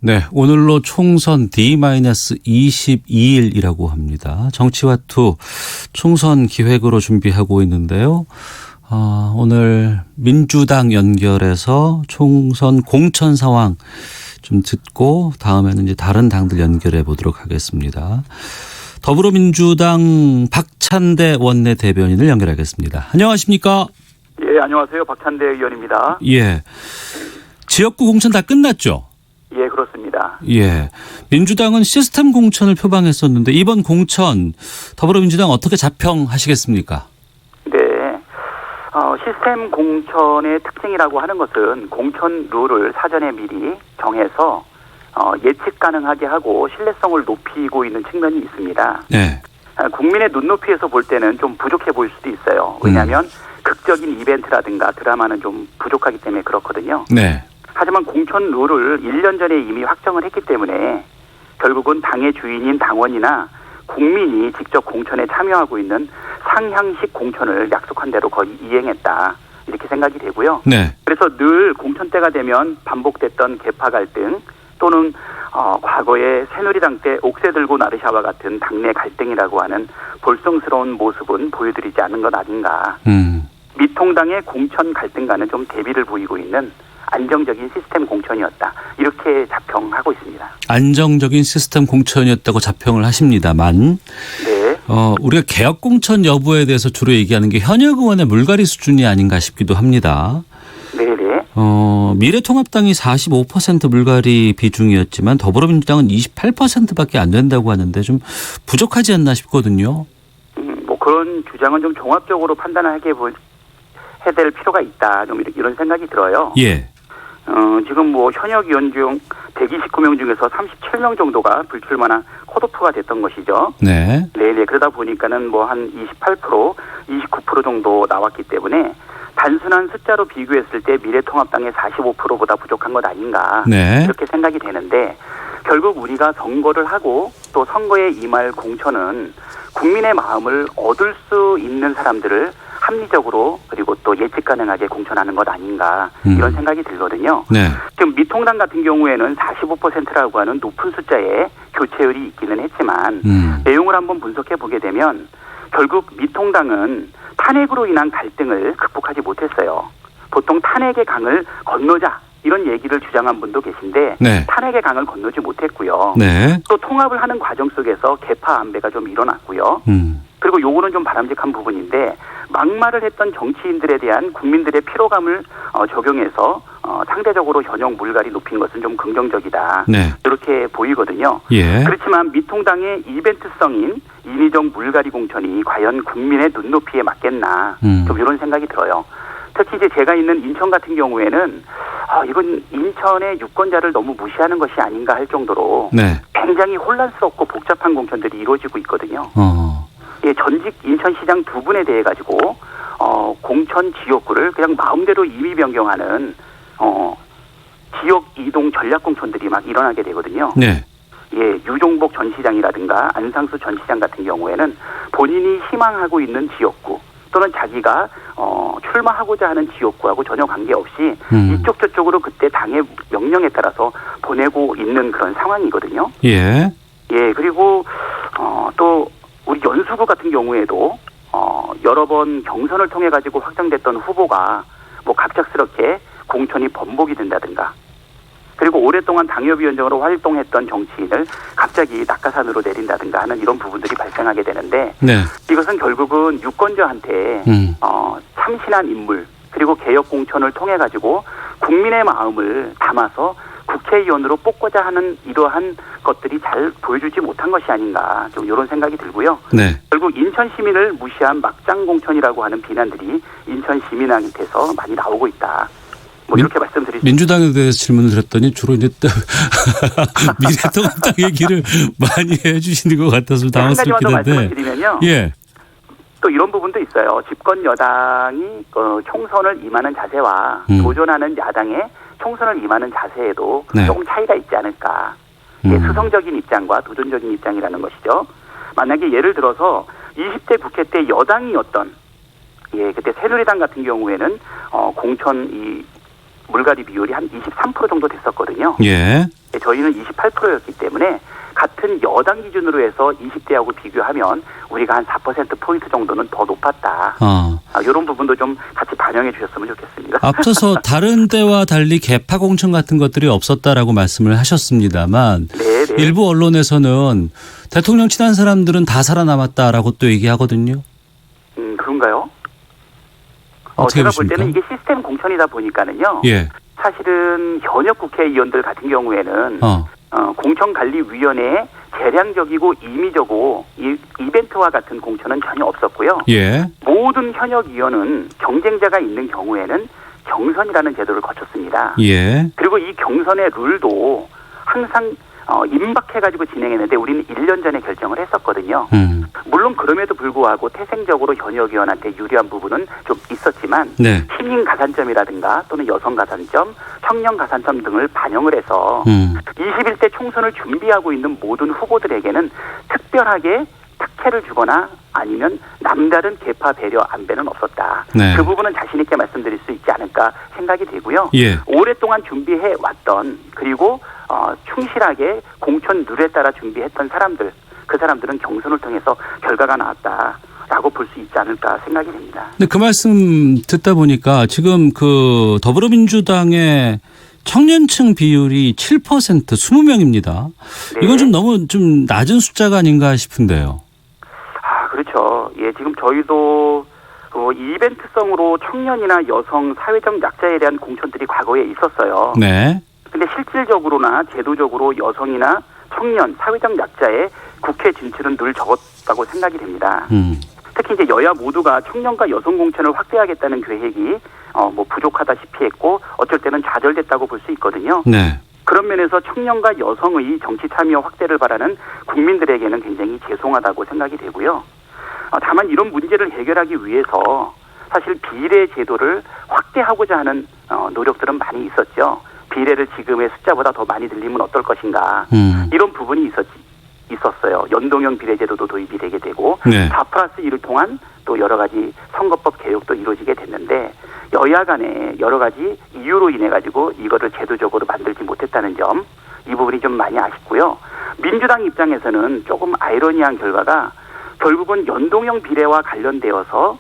네, 오늘로 총선 D-22일이라고 합니다. 정치화투 총선 기획으로 준비하고 있는데요. 오늘 민주당 연결해서 총선 공천 상황 좀 듣고 다음에는 이제 다른 당들 연결해 보도록 하겠습니다. 더불어민주당 박찬대 원내대변인을 연결하겠습니다. 안녕하십니까? 예, 안녕하세요. 박찬대 의원입니다. 예. 지역구 공천 다 끝났죠? 예, 그렇습니다. 예. 민주당은 시스템 공천을 표방했었는데 이번 공천 더불어민주당 어떻게 자평하시겠습니까? 네. 시스템 공천의 특징이라고 하는 것은 공천 룰을 사전에 미리 정해서 예측 가능하게 하고 신뢰성을 높이고 있는 측면이 있습니다. 네. 국민의 눈높이에서 볼 때는 좀 부족해 보일 수도 있어요. 왜냐하면 극적인 이벤트라든가 드라마는 좀 부족하기 때문에 그렇거든요. 네. 하지만 공천 룰을 1년 전에 이미 확정을 했기 때문에 결국은 당의 주인인 당원이나 국민이 직접 공천에 참여하고 있는 상향식 공천을 약속한 대로 거의 이행했다. 이렇게 생각이 되고요. 네. 그래서 늘 공천 때가 되면 반복됐던 계파 갈등 또는 과거에 새누리당 때 옥새 들고 나르샤와 같은 당내 갈등이라고 하는 볼썽스러운 모습은 보여드리지 않은 것 아닌가. 미통당의 공천 갈등과는 좀 대비를 보이고 있는 안정적인 시스템 공천이었다. 이렇게 자평하고 있습니다. 안정적인 시스템 공천이었다고 자평을 하십니다만 네. 우리가 개혁 공천 여부에 대해서 주로 얘기하는 게 현역 의원의 물갈이 수준이 아닌가 싶기도 합니다. 네네. 미래통합당이 45% 물갈이 비중이었지만 더불어민주당은 28%밖에 안 된다고 하는데 좀 부족하지 않나 싶거든요. 뭐 그런 주장은 좀 종합적으로 판단하게 해야 될 필요가 있다. 좀 이런 생각이 들어요. 예. 지금 뭐 현역 의원 중 129명 중에서 37명 정도가 불출마나 컷오프가 됐던 것이죠. 네. 네네. 그러다 보니까는 뭐 한 28%, 29% 정도 나왔기 때문에 단순한 숫자로 비교했을 때 미래통합당의 45%보다 부족한 것 아닌가. 네. 이렇게 생각이 되는데 결국 우리가 선거를 하고 또 선거에 임할 공천은 국민의 마음을 얻을 수 있는 사람들을 합리적으로 그리고 또 예측 가능하게 공천하는 것 아닌가 이런 생각이 들거든요. 네. 지금 미통당 같은 경우에는 45%라고 하는 높은 숫자의 교체율이 있기는 했지만 내용을 한번 분석해 보게 되면 결국 미통당은 탄핵으로 인한 갈등을 극복하지 못했어요. 보통 탄핵의 강을 건너자 이런 얘기를 주장한 분도 계신데 네. 탄핵의 강을 건너지 못했고요. 네. 또 통합을 하는 과정 속에서 계파 안배가 좀 일어났고요. 그리고 요거는 좀 바람직한 부분인데 막말을 했던 정치인들에 대한 국민들의 피로감을 적용해서 상대적으로 현역 물갈이 높인 것은 좀 긍정적이다. 네. 이렇게 보이거든요. 예. 그렇지만 미통당의 이벤트성인 인위적 물갈이 공천이 과연 국민의 눈높이에 맞겠나 좀 이런 생각이 들어요. 특히 이제 제가 있는 인천 같은 경우에는 이건 인천의 유권자를 너무 무시하는 것이 아닌가 할 정도로 네. 굉장히 혼란스럽고 복잡한 공천들이 이루어지고 있거든요. 예, 전직 인천시장 두 분에 대해 가지고 공천 지역구를 그냥 마음대로 임의 변경하는 지역 이동 전략 공천들이 막 일어나게 되거든요. 네. 예, 유종복 전 시장이라든가 안상수 전 시장 같은 경우에는 본인이 희망하고 있는 지역구 또는 자기가 출마하고자 하는 지역구하고 전혀 관계없이 이쪽 저쪽으로 그때 당의 명령에 따라서 보내고 있는 그런 상황이거든요. 예. 예, 그리고 또 우리 연수구 같은 경우에도 여러 번 경선을 통해 가지고 확정됐던 후보가 뭐 갑작스럽게 공천이 번복이 된다든가 그리고 오랫동안 당협위원장으로 활동했던 정치인을 갑자기 낙하산으로 내린다든가 하는 이런 부분들이 발생하게 되는데 네. 이것은 결국은 유권자한테 참신한 인물 그리고 개혁 공천을 통해 가지고 국민의 마음을 담아서 국회의원으로 뽑고자 하는 이러한 것들이 잘 보여주지 못한 것이 아닌가 좀 이런 생각이 들고요. 네. 결국 인천 시민을 무시한 막장 공천이라고 하는 비난들이 인천 시민한테서 많이 나오고 있다. 뭐 이렇게 말씀드리죠. 민주당에 대해서 질문을 드렸더니 주로 이제 미래통합당 얘기를 많이 해주시는 것 같아서 당황스럽긴 한데. 한 가지만 더 말씀을 드리면요. 예. 또 이런 부분도 있어요. 집권 여당이 총선을 임하는 자세와 도전하는 야당의 총선을 임하는 자세에도 네. 조금 차이가 있지 않을까. 예, 수성적인 입장과 도전적인 입장이라는 것이죠. 만약에 예를 들어서 20대 국회 때 여당이었던 그때 새누리당 같은 경우에는 공천 물갈이 비율이 한 23% 정도 됐었거든요. 예. 저희는 28%였기 때문에 같은 여당 기준으로 해서 20대하고 비교하면 우리가 한 4%포인트 정도는 더 높았다. 이런 부분도 좀 같이 반영해 주셨으면 좋겠습니다. 앞서서 다른 때와 달리 개파 공천 같은 것들이 없었다라고 말씀을 하셨습니다만 네네. 일부 언론에서는 대통령 친한 사람들은 다 살아남았다라고 또 얘기하거든요. 그런가요? 어떻게 제가 보십니까? 볼 때는 이게 시스템 공천이다 보니까는요. 예. 사실은 현역 국회의원들 같은 경우에는 공천관리위원회에 재량적이고 임의적이고 이벤트와 같은 공천은 전혀 없었고요. 예. 모든 현역 의원은 경쟁자가 있는 경우에는 경선이라는 제도를 거쳤습니다. 예. 그리고 이 경선의 룰도 항상 임박해가지고 진행했는데 우리는 1년 전에 결정을 했었거든요. 물론 그럼에도 불구하고 태생적으로 현역 의원한테 유리한 부분은 좀 있었지만 네. 신인 가산점이라든가 또는 여성 가산점, 청년 가산점 등을 반영을 해서 21대 총선을 준비하고 있는 모든 후보들에게는 특별하게 특혜를 주거나 아니면 남다른 계파 배려 안배는 없었다. 네. 그 부분은 자신 있게 말씀드릴 수 있지 않을까 생각이 되고요. 예. 오랫동안 준비해 왔던 그리고 충실하게 공천 룰에 따라 준비했던 사람들, 그 사람들은 경선을 통해서 결과가 나왔다라고 볼 수 있지 않을까 생각이 됩니다. 근데 그 말씀 듣다 보니까 지금 그 더불어민주당의 청년층 비율이 7% 20명입니다. 네. 이건 좀 너무 좀 낮은 숫자가 아닌가 싶은데요. 그렇죠. 예, 지금 저희도 이벤트성으로 청년이나 여성, 사회적 약자에 대한 공천들이 과거에 있었어요. 네. 근데 실질적으로나 제도적으로 여성이나 청년, 사회적 약자의 국회 진출은 늘 적었다고 생각이 됩니다. 특히 이제 여야 모두가 청년과 여성 공천을 확대하겠다는 계획이 부족하다시피 했고 어쩔 때는 좌절됐다고 볼 수 있거든요. 네. 그런 면에서 청년과 여성의 정치 참여 확대를 바라는 국민들에게는 굉장히 죄송하다고 생각이 되고요. 다만 이런 문제를 해결하기 위해서 사실 비례 제도를 확대하고자 하는 노력들은 많이 있었죠. 비례를 지금의 숫자보다 더 많이 늘리면 어떨 것인가. 이런 부분이 있었어요. 연동형 비례제도도 도입이 되게 되고 네. 4+1을 통한 또 여러 가지 선거법 개혁도 이루어지게 됐는데 여야 간에 여러 가지 이유로 인해 가지고 이거를 제도적으로 만들지 못했다는 점, 이 부분이 좀 많이 아쉽고요. 민주당 입장에서는 조금 아이러니한 결과가 결국은 연동형 비례와 관련되어서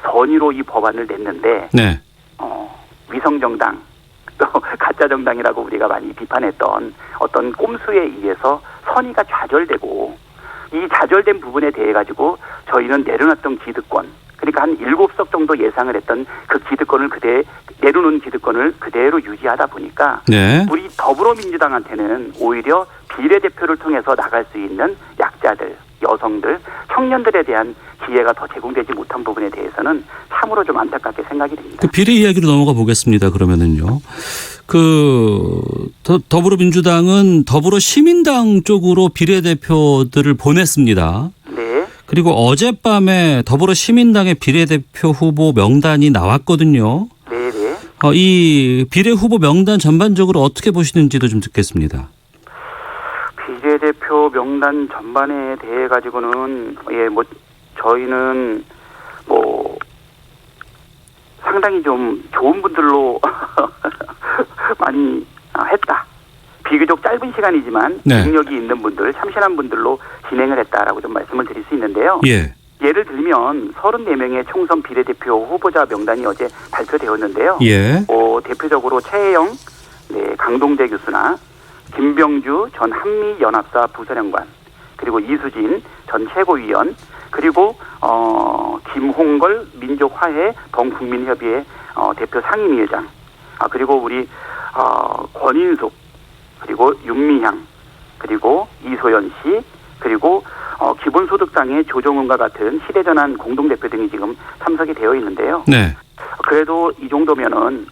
선의로 이 법안을 냈는데 네. 위성정당 또 가짜정당이라고 우리가 많이 비판했던 어떤 꼼수에 의해서 선의가 좌절되고 이 좌절된 부분에 대해 가지고 저희는 내려놨던 기득권, 그러니까 한 7석 정도 예상을 했던 그 기득권을 내려놓은 기득권을 그대로 유지하다 보니까 네. 우리 더불어민주당한테는 오히려 비례대표를 통해서 나갈 수 있는 약자들, 여성들, 청년들에 대한 기회가 더 제공되지 못한 부분에 대해서는 참으로 좀 안타깝게 생각이 됩니다. 그 비례 이야기로 넘어가 보겠습니다. 그러면은요. 더불어민주당은 더불어시민당 쪽으로 비례대표들을 보냈습니다. 네. 그리고 어젯밤에 더불어시민당의 비례대표 후보 명단이 나왔거든요. 네네. 이 비례 후보 명단 전반적으로 어떻게 보시는지도 좀 듣겠습니다. 비례대표 명단 전반에 대해 가지고는 저희는 상당히 좀 좋은 분들로 많이 했다. 비교적 짧은 시간이지만 네. 능력이 있는 분들, 참신한 분들로 진행을 했다라고 좀 말씀을 드릴 수 있는데요. 예. 예를 들면 34명의 총선 비례대표 후보자 명단이 어제 발표되었는데요. 예. 대표적으로 최혜영, 강동재 교수나 김병주 전 한미연합사 부사령관, 그리고 이수진 전 최고위원, 그리고 김홍걸 민족화해 범국민협의회 대표 상임위원장, 그리고 우리 권인숙, 그리고 윤미향, 그리고 이소연 씨, 그리고 기본소득당의 조정훈과 같은 시대전환 공동대표 등이 지금 참석이 되어 있는데요. 네. 그래도 이 정도면은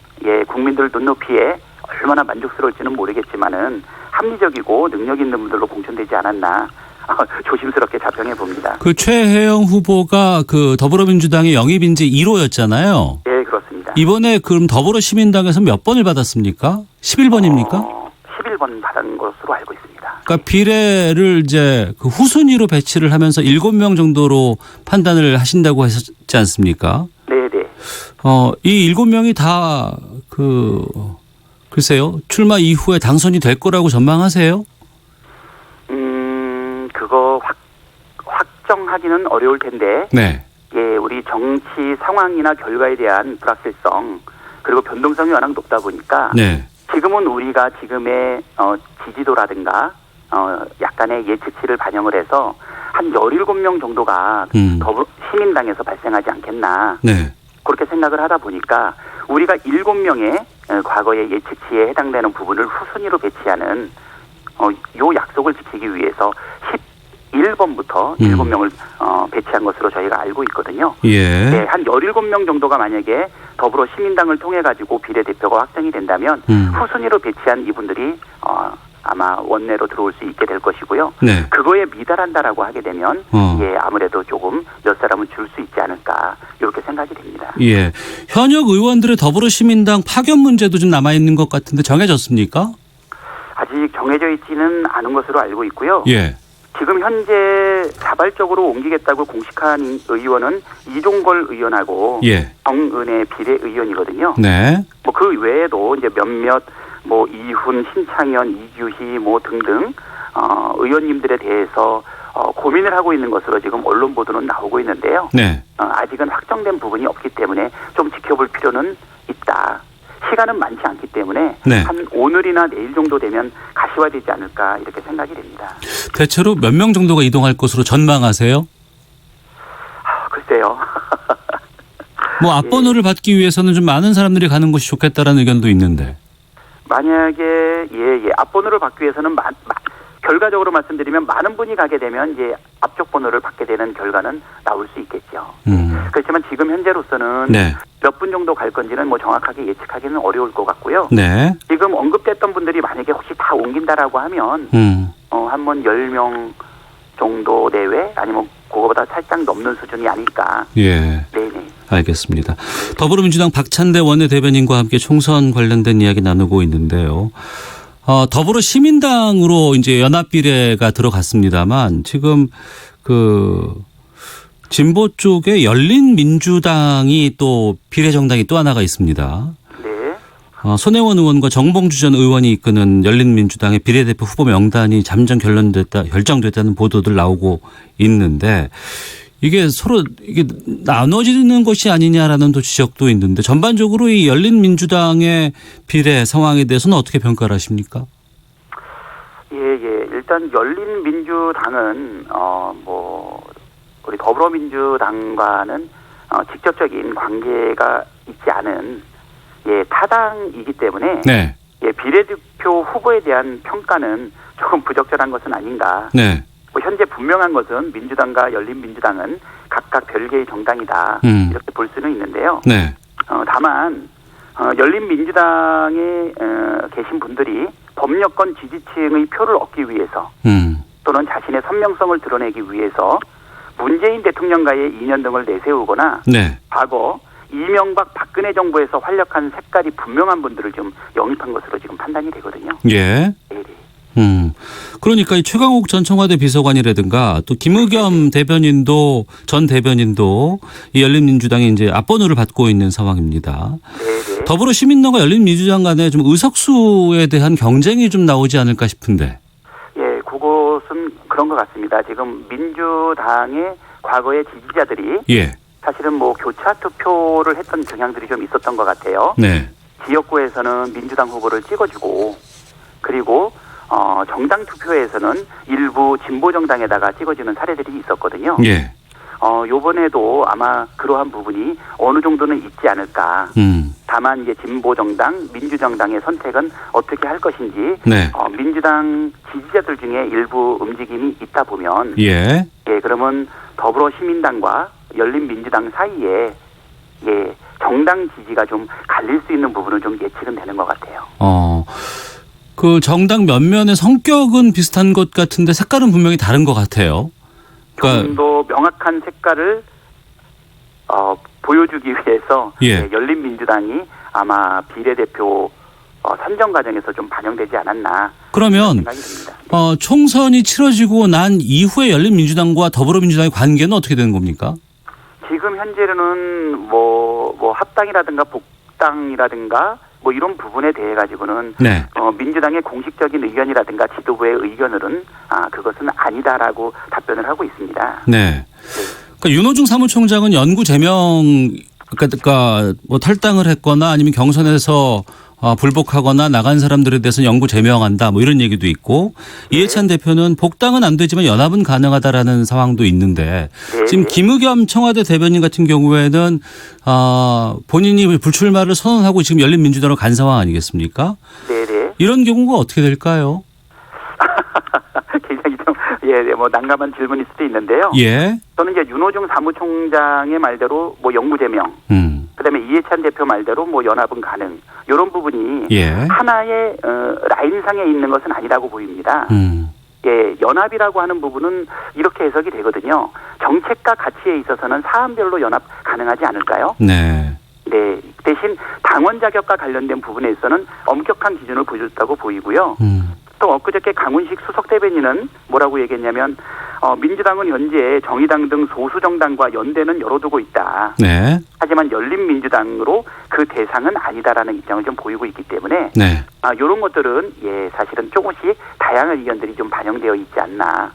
국민들 눈높이에 얼마나 만족스러울지는 모르겠지만은 합리적이고 능력 있는 분들로 공천되지 않았나 조심스럽게 자평해 봅니다. 그 최혜영 후보가 그 더불어민주당의 영입인지 1호였잖아요. 네, 그렇습니다. 이번에 그럼 더불어시민당에서 몇 번을 받았습니까? 11번입니까? 11번 받은 것으로 알고 있습니다. 그러니까 비례를 이제 그 후순위로 배치를 하면서 7명 정도로 판단을 하신다고 하셨지 않습니까? 네, 네. 이 7명이 다 글쎄요. 출마 이후에 당선이 될 거라고 전망하세요? 그거 확정하기는 어려울 텐데. 네. 예, 우리 정치 상황이나 결과에 대한 불확실성 그리고 변동성이 워낙 높다 보니까. 네. 지금은 우리가 지금의 지지도라든가 약간의 예측치를 반영을 해서 한 17명 정도가 시민당에서 발생하지 않겠나. 네. 그렇게 생각을 하다 보니까 우리가 7명의 과거의 예측치에 해당되는 부분을 후순위로 배치하는 요 약속을 지키기 위해서 11번부터 7명을 배치한 것으로 저희가 알고 있거든요. 예. 네, 한 17명 정도가 만약에 더불어 시민당을 통해 가지고 비례대표가 확정이 된다면 후순위로 배치한 이분들이 아마 원내로 들어올 수 있게 될 것이고요. 네. 그거에 미달한다라고 하게 되면 예, 아무래도 조금 몇 사람은 줄 수 있지 않을까 이렇게 생각이 됩니다. 예. 현역 의원들의 더불어시민당 파견 문제도 좀 남아 있는 것 같은데 정해졌습니까? 아직 정해져 있지는 않은 것으로 알고 있고요. 예. 지금 현재 자발적으로 옮기겠다고 공식한 의원은 이종걸 의원하고 예. 정은혜 비례의원이거든요. 네. 뭐 그 외에도 이제 몇몇 뭐 이훈, 신창현, 이규희 뭐 등등 의원님들에 대해서 고민을 하고 있는 것으로 지금 언론 보도는 나오고 있는데요. 네. 아직은 확정된 부분이 없기 때문에 좀 지켜볼 필요는 있다. 시간은 많지 않기 때문에 네. 한 오늘이나 내일 정도 되면 가시화되지 않을까 이렇게 생각이 됩니다. 대체로 몇 명 정도가 이동할 것으로 전망하세요? 글쎄요. 뭐 앞번호를 받기 위해서는 좀 많은 사람들이 가는 것이 좋겠다라는 의견도 있는데. 만약에 앞번호를 받기 위해서는 결과적으로 말씀드리면 많은 분이 가게 되면 이제 앞쪽 번호를 받게 되는 결과는 나올 수 있겠죠. 그렇지만 지금 현재로서는 네. 몇 분 정도 갈 건지는 뭐 정확하게 예측하기는 어려울 것 같고요. 네. 지금 언급됐던 분들이 만약에 혹시 다 옮긴다라고 하면 한번 10명 정도 내외 아니면 그거보다 살짝 넘는 수준이 아닐까. 예. 네네. 알겠습니다. 더불어민주당 박찬대 원내대변인과 함께 총선 관련된 이야기 나누고 있는데요. 더불어시민당으로 이제 연합비례가 들어갔습니다만 지금 진보 쪽에 열린민주당이 또 비례정당이 또 하나가 있습니다. 네. 손혜원 의원과 정봉주 전 의원이 이끄는 열린민주당의 비례대표 후보 명단이 잠정 결정됐다는 보도들 나오고 있는데 이게 서로 이게 나눠지는 것이 아니냐라는 또 지적도 있는데 전반적으로 이 열린민주당의 비례 상황에 대해서는 어떻게 평가를 하십니까? 예. 일단 열린민주당은 우리 더불어민주당과는 직접적인 관계가 있지 않은 타당이기 때문에 네. 비례대표 후보에 대한 평가는 조금 부적절한 것은 아닌가. 네. 현재 분명한 것은 민주당과 열린민주당은 각각 별개의 정당이다. 이렇게 볼 수는 있는데요. 네. 다만 열린민주당에 계신 분들이 법여권 지지층의 표를 얻기 위해서 또는 자신의 선명성을 드러내기 위해서 문재인 대통령과의 인연 등을 내세우거나 네. 과거 이명박 박근혜 정부에서 활약한 색깔이 분명한 분들을 좀 영입한 것으로 지금 판단이 되거든요. 예. 네. 그러니까 이 최강욱 전 청와대 비서관이라든가 또 김의겸 전 대변인도 이 열린민주당에 이제 앞번호를 받고 있는 상황입니다. 네. 더불어시민당과 열린민주당 간에 좀 의석수에 대한 경쟁이 좀 나오지 않을까 싶은데. 예, 그것은 그런 것 같습니다. 지금 민주당의 과거의 지지자들이 사실은 뭐 교차 투표를 했던 경향들이 좀 있었던 것 같아요. 네. 지역구에서는 민주당 후보를 찍어주고 그리고 정당 투표에서는 일부 진보 정당에다가 찍어주는 사례들이 있었거든요. 예. 요번에도 아마 그러한 부분이 어느 정도는 있지 않을까. 다만 이제 진보 정당, 민주정당의 선택은 어떻게 할 것인지 네. 민주당 지지자들 중에 일부 움직임이 있다 보면 그러면 더불어시민당과 열린민주당 사이에 정당 지지가 좀 갈릴 수 있는 부분은 좀 예측은 되는 것 같아요. 그 정당 면면의 성격은 비슷한 것 같은데 색깔은 분명히 다른 것 같아요. 그러니까 좀 더 명확한 색깔을 보여주기 위해서 열린민주당이 아마 비례대표 선정 과정에서 좀 반영되지 않았나. 그러면 생각이 듭니다. 총선이 치러지고 난 이후에 열린민주당과 더불어민주당의 관계는 어떻게 되는 겁니까? 지금 현재는 뭐 합당이라든가 복당이라든가 뭐 이런 부분에 대해 가지고는 네. 민주당의 공식적인 의견이라든가 지도부의 의견으로는 그것은 아니다라고 답변을 하고 있습니다. 네. 그러니까 윤호중 사무총장은 연구 제명 그러니까 뭐 탈당을 했거나 아니면 경선에서 불복하거나 나간 사람들에 대해서 영구 제명한다 뭐 이런 얘기도 있고 이해찬 대표는 복당은 안 되지만 연합은 가능하다라는 상황도 있는데 네. 지금 김의겸 청와대 대변인 같은 경우에는 본인이 불출마를 선언하고 지금 열린민주당으로 간 상황 아니겠습니까? 네네. 이런 경우가 어떻게 될까요? 굉장히 좀 뭐 난감한 질문일 수도 있는데요. 예. 저는 이제 윤호중 사무총장의 말대로 뭐 영구 제명, 그다음에 이해찬 대표 말대로 뭐 연합은 가능 이런 부분이 예. 하나의 라인상에 있는 것은 아니라고 보입니다. 예, 연합이라고 하는 부분은 이렇게 해석이 되거든요. 정책과 가치에 있어서는 사안별로 연합 가능하지 않을까요? 네. 네, 대신 당원 자격과 관련된 부분에 있어서는 엄격한 기준을 보여줬다고 보이고요. 또 엊그저께 강훈식 수석 대변인은 뭐라고 얘기했냐면 민주당은 현재 정의당 등 소수 정당과 연대는 열어두고 있다. 네. 하지만 열린민주당으로 그 대상은 아니다라는 입장을 좀 보이고 있기 때문에 네. 이런 것들은 사실은 조금씩 다양한 의견들이 좀 반영되어 있지 않나.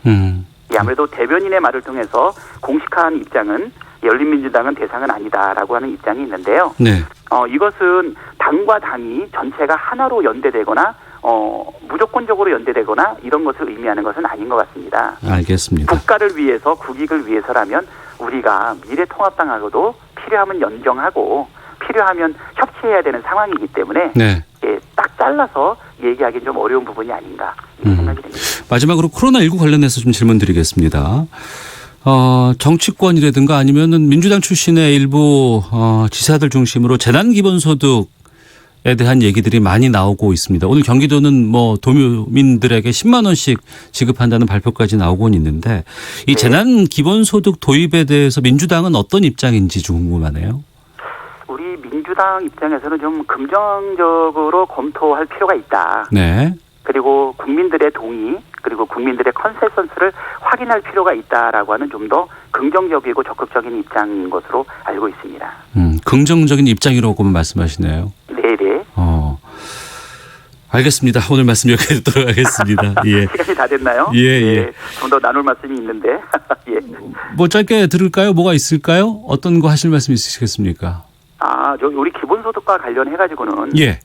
아무래도 대변인의 말을 통해서 공식한 입장은 열린민주당은 대상은 아니다라고 하는 입장이 있는데요. 네. 이것은 당과 당이 전체가 하나로 연대되거나 무조건적으로 연대되거나 이런 것을 의미하는 것은 아닌 것 같습니다. 알겠습니다. 국가를 위해서 국익을 위해서라면 우리가 미래통합당하고도 필요하면 연정하고 필요하면 협치해야 되는 상황이기 때문에 네. 딱 잘라서 얘기하기는 좀 어려운 부분이 아닌가 이런 생각이 듭니다. 마지막으로 코로나19 관련해서 좀 질문 드리겠습니다. 정치권이라든가 아니면은 민주당 출신의 일부 지사들 중심으로 재난기본소득에 대한 얘기들이 많이 나오고 있습니다. 오늘 경기도는 뭐 도민들에게 10만 원씩 지급한다는 발표까지 나오곤 있는데 이 재난기본소득 도입에 대해서 민주당은 어떤 입장인지 좀 궁금하네요. 우리 민주당 입장에서는 좀 긍정적으로 검토할 필요가 있다. 네. 그리고 국민들의 동의 그리고 국민들의 컨센서스를 확인할 필요가 있다라고 하는 좀 더 긍정적이고 적극적인 입장인 것으로 알고 있습니다. 긍정적인 입장이라고 말씀하시네요. 네네. 알겠습니다. 오늘 말씀 여기까지 듣도록 하겠습니다. 예. 시간이 다 됐나요? 예. 좀 더 나눌 말씀이 있는데. 예. 뭐 짧게 들을까요? 뭐가 있을까요? 어떤 거 하실 말씀 있으시겠습니까? 우리 기본소득과 관련해가지고는. 예.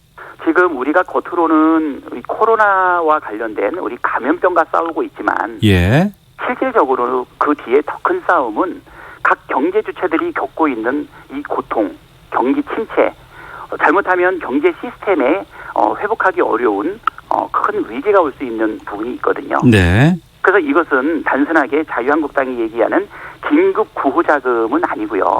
지금 우리가 겉으로는 우리 코로나와 관련된 우리 감염병과 싸우고 있지만. 예. 실질적으로 그 뒤에 더 큰 싸움은 각 경제 주체들이 겪고 있는 이 고통, 경기 침체, 잘못하면 경제 시스템에 회복하기 어려운 큰 위기가 올 수 있는 부분이 있거든요. 네. 그래서 이것은 단순하게 자유한국당이 얘기하는 긴급 구호 자금은 아니고요.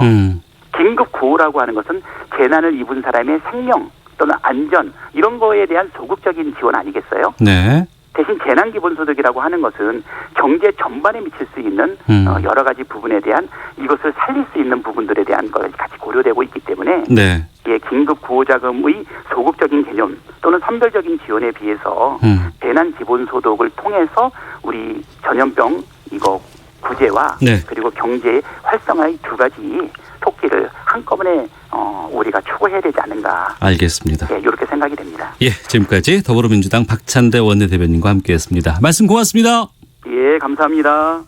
긴급 구호라고 하는 것은 재난을 입은 사람의 생명 또는 안전 이런 거에 대한 소극적인 지원 아니겠어요? 네. 대신 재난기본소득이라고 하는 것은 경제 전반에 미칠 수 있는 여러 가지 부분에 대한 이것을 살릴 수 있는 부분들에 대한 것이 같이 고려되고 있기 때문에 네. 긴급 구호자금의 소극적인 개념 또는 선별적인 지원에 비해서 재난기본소득을 통해서 우리 전염병 이거 구제와 네. 그리고 경제 활성화의 두 가지 토끼를 한꺼번에 우리가 추구해야 되지 않는가. 알겠습니다. 이렇게 생각이 됩니다. 예, 지금까지 더불어민주당 박찬대 원내대변인과 함께했습니다. 말씀 고맙습니다. 예, 감사합니다.